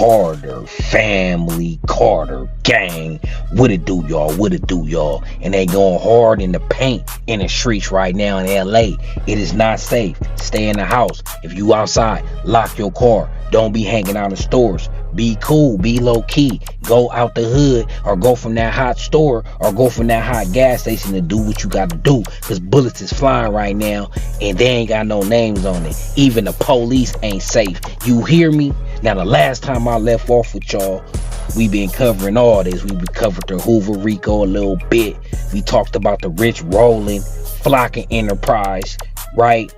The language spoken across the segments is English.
Carter family, Carter gang. What it do, y'all? What it do, y'all? And they going hard in the paint in the streets right now in LA. It is not safe. Stay in the house. If you outside, lock your car. Don't be hanging out in stores. Be cool, be low key. Go out the hood or go from that hot store or go from that hot gas station to do what you got to do, because bullets is flying right now and they ain't got no names on it. Even the police ain't safe. You hear me? Now, the last time I left off with y'all, we been covering all this. We covered the Hoover Rico a little bit. We talked about the rich rolling, Flakko enterprise, right?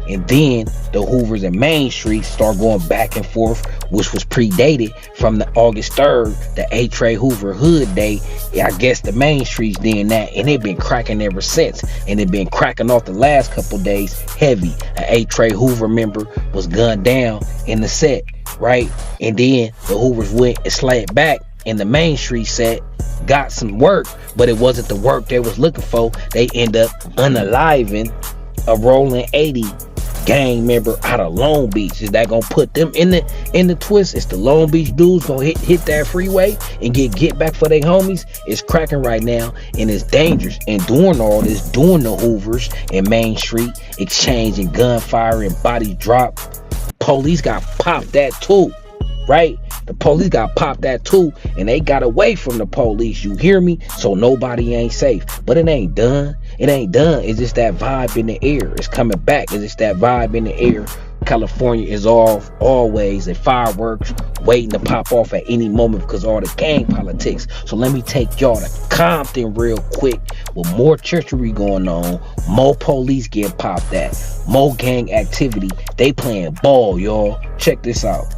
And then the Hoovers and Main Street start going back and forth, which was predated from the August 3rd, the A. Trey Hoover Hood Day. I guess the Main Street's doing that, and they've been cracking ever since. And they've been cracking off the last couple days heavy. An A. Trey Hoover member was gunned down in the set, right? And then the Hoovers went and slid back in the Main Street set, got some work, but it wasn't the work they was looking for. They end up unaliving a rolling 80 gang member out of Long Beach. Is that gonna put them in the twist? It's the Long Beach dudes gonna hit that freeway and get back for their homies. It's cracking right now and it's dangerous. And doing all this, doing the Hoovers and Main Street, exchanging gunfire and body drop, police got popped that too, right? The police got popped that too, and they got away from the police. You hear me? So nobody ain't safe. But it ain't done. It ain't done. It's just that vibe in the air. It's coming back. It's just that vibe in the air. California is off always, and fireworks waiting to pop off at any moment because of all the gang politics. So let me take y'all to Compton real quick with more treachery going on, more police getting popped at, more gang activity. They playing ball, y'all. Check this out.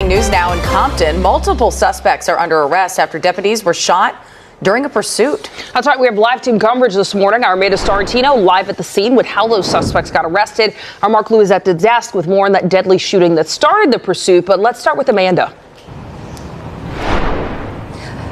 News now in Compton. Multiple suspects are under arrest after deputies were shot during a pursuit. That's right. We have live team coverage this morning. Our Amanda Starantino live at the scene with how those suspects got arrested. Our Mark Lewis at the desk with more on that deadly shooting that started the pursuit. But let's start with Amanda.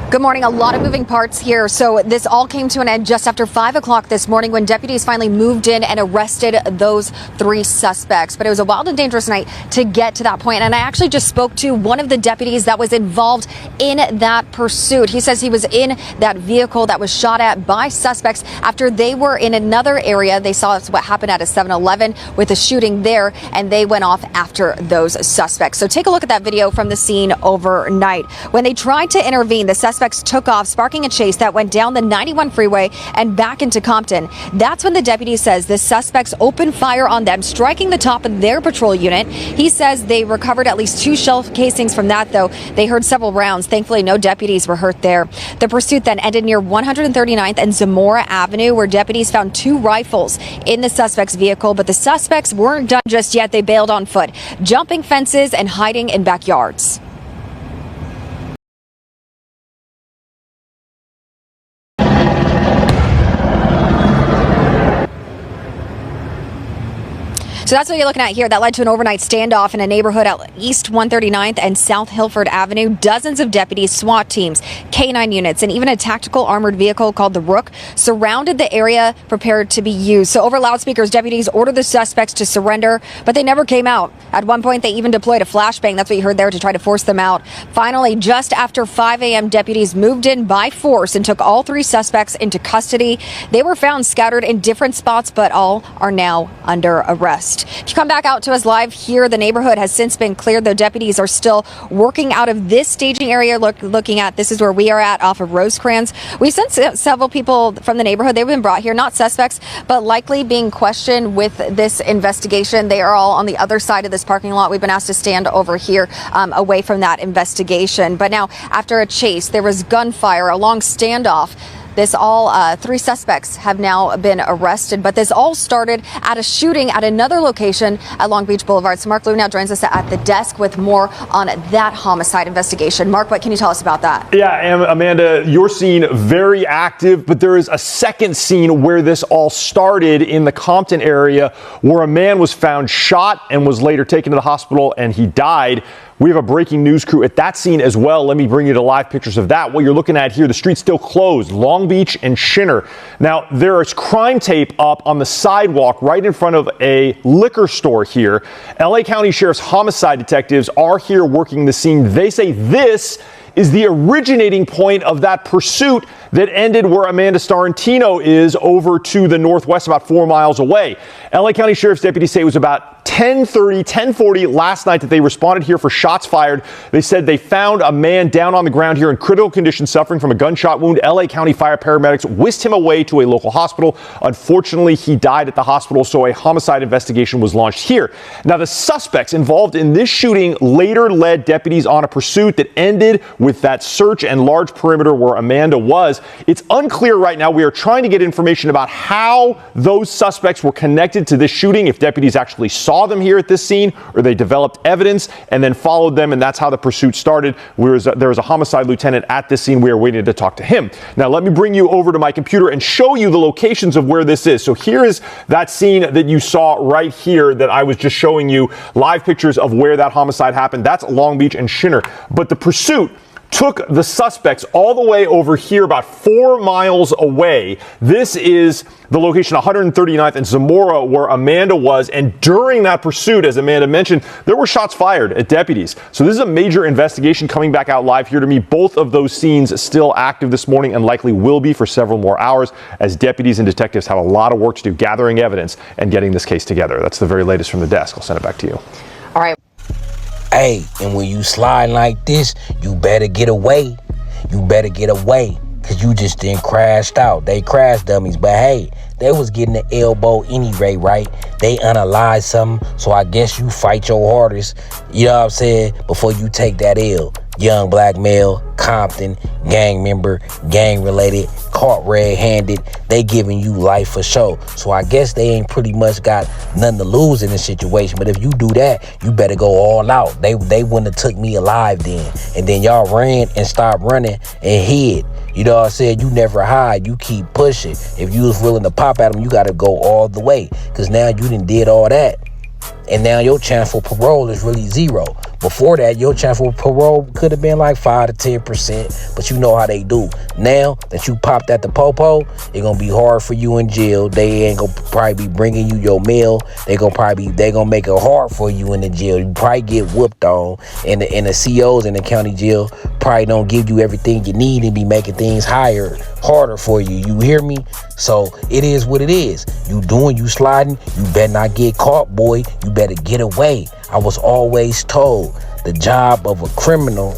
Good morning. A lot of moving parts here. So this all came to an end just after 5 o'clock this morning when deputies finally moved in and arrested those 3 suspects. But it was a wild and dangerous night to get to that point. And I actually just spoke to one of the deputies that was involved in that pursuit. He says he was in that vehicle that was shot at by suspects after they were in another area. They saw what happened at a 7-Eleven with a shooting there, and they went off after those suspects. So take a look at that video from the scene overnight. When they tried to intervene, the suspects took off, sparking a chase that went down the 91 freeway and back into Compton. That's when the deputy says the suspects opened fire on them, striking the top of their patrol unit. He says they recovered at least 2 shell casings from that, though. They heard several rounds. Thankfully, no deputies were hurt there. The pursuit then ended near 139th and Zamora Avenue, where deputies found 2 rifles in the suspect's vehicle. But the suspects weren't done just yet. They bailed on foot, jumping fences and hiding in backyards. So that's what you're looking at here. That led to an overnight standoff in a neighborhood at East 139th and South Hilford Avenue. Dozens of deputies, SWAT teams, K-9 units, and even a tactical armored vehicle called the Rook surrounded the area prepared to be used. So over loudspeakers, deputies ordered the suspects to surrender, but they never came out. At one point, they even deployed a flashbang. That's what you heard there, to try to force them out. Finally, just after 5 a.m., deputies moved in by force and took all 3 suspects into custody. They were found scattered in different spots, but all are now under arrest. If you come back out to us live here, the neighborhood has since been cleared, though deputies are still working out of this staging area. Looking at, this is where we are at off of Rosecrans. We've sent several people from the neighborhood. They've been brought here, not suspects, but likely being questioned with this investigation. They are all on the other side of this parking lot. We've been asked to stand over here away from that investigation. But now, after a chase, there was gunfire, a long standoff. This all 3 suspects have now been arrested, but this all started at a shooting at another location at Long Beach Boulevard. So Mark Lou now joins us at the desk with more on that homicide investigation. Mark, what can you tell us about that? Yeah, Amanda, your scene very active, but there is a second scene where this all started in the Compton area, where a man was found shot and was later taken to the hospital and he died. We have a breaking news crew at that scene as well. Let me bring you to live pictures of that. What you're looking at here, the street's still closed. Long Long Beach and Shinner. Now, there is crime tape up on the sidewalk right in front of a liquor store here. LA County Sheriff's homicide detectives are here working the scene. They say this is the originating point of that pursuit that ended where Amanda Starantino is over to the northwest, about 4 miles away. LA County Sheriff's deputies say it was about 10:40 last night that they responded here for shots fired. They said they found a man down on the ground here in critical condition suffering from a gunshot wound. LA County fire paramedics whisked him away to a local hospital. Unfortunately, he died at the hospital, so a homicide investigation was launched here. Now, the suspects involved in this shooting later led deputies on a pursuit that ended with that search and large perimeter where Amanda was. It's unclear right now. We are trying to get information about how those suspects were connected to this shooting, if deputies actually saw them here at this scene or they developed evidence and then followed them, and that's how the pursuit started. There was a homicide lieutenant at this scene. We are waiting to talk to him. Now, let me bring you over to my computer and show you the locations of where this is. So here is that scene that you saw right here that I was just showing you, live pictures of where that homicide happened. That's Long Beach and Shinner. But the pursuit took the suspects all the way over here, about 4 miles away. This is the location 139th and Zamora where Amanda was. And during that pursuit, as Amanda mentioned, there were shots fired at deputies. So this is a major investigation coming back out live here to me. Both of those scenes still active this morning and likely will be for several more hours as deputies and detectives have a lot of work to do gathering evidence and getting this case together. That's the very latest from the desk. I'll send it back to you. All right. Hey, and when you slide like this, you better get away. You better get away, because you just then crashed out. They crash dummies, but hey, they was getting the elbow anyway, right? They unalive something, so I guess you fight your hardest, you know what I'm saying, before you take that L. Young black male, Compton, gang member, gang related, caught red-handed. They giving you life for sure. So I guess they ain't pretty much got nothing to lose in this situation. But if you do that, you better go all out. They wouldn't have took me alive then. And then y'all ran and stopped running and hid. You know what I'm saying? You never hide. You keep pushing. If you was willing to pop at them, you got to go all the way. Because now you done did all that. And now your chance for parole is really zero. Before that, your chance for parole could have been like 5 to 10%, but you know how they do. Now that you popped at the popo, it's gonna be hard for you in jail. They ain't gonna probably be bringing you your meal. They gonna make it hard for you in the jail. You probably get whooped on, and the COs in the county jail probably don't give you everything you need and be making things harder for you. You hear me? So it is what it is. You sliding, you better not get caught, boy. You better get away. I was always told the job of a criminal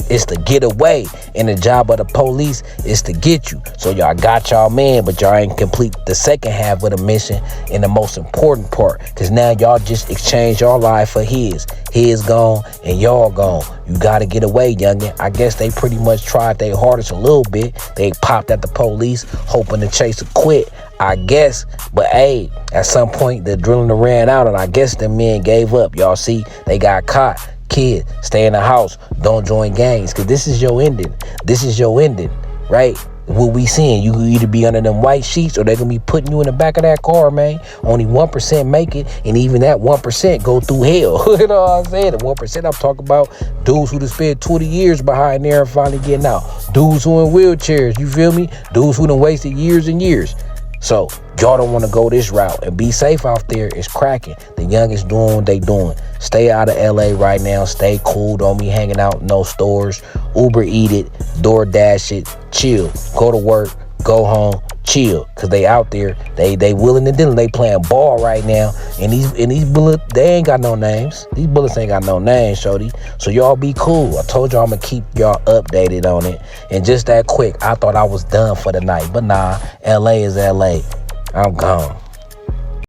is to get away, and the job of the police is to get you. So y'all got y'all man, but y'all ain't complete the second half of the mission and the most important part, because now y'all just exchange your life for his. His gone and y'all gone. You gotta get away, youngin'. I guess they pretty much tried their hardest a little bit. They popped at the police, hoping the chaser quit, I guess. But hey, at some point the adrenaline ran out, and I guess the men gave up. Y'all see, they got caught. Kid, stay in the house. Don't join gangs, because this is your ending. This is your ending, right? What we seeing, you can either be under them white sheets or they're gonna be putting you in the back of that car, man. Only 1% make it, and even that 1% go through hell. You know what I'm saying? The 1% I'm talking about, dudes who done spent 20 years behind there and finally getting out. Dudes who in wheelchairs, you feel me? Dudes who done wasted years and years. So y'all don't want to go this route, and be safe out there. It's cracking. The youngest doing what they doing. Stay out of LA right now. Stay cool. Don't be hanging out in no stores. Uber eat it, DoorDash it, chill. Go to work, go home, chill. Cause they out there, they willing to deal. They playing ball right now. And these bullets, they ain't got no names. These bullets ain't got no names, shorty. So y'all be cool. I told y'all I'm gonna keep y'all updated on it. And just that quick, I thought I was done for the night, but nah, LA is LA. I'm gone.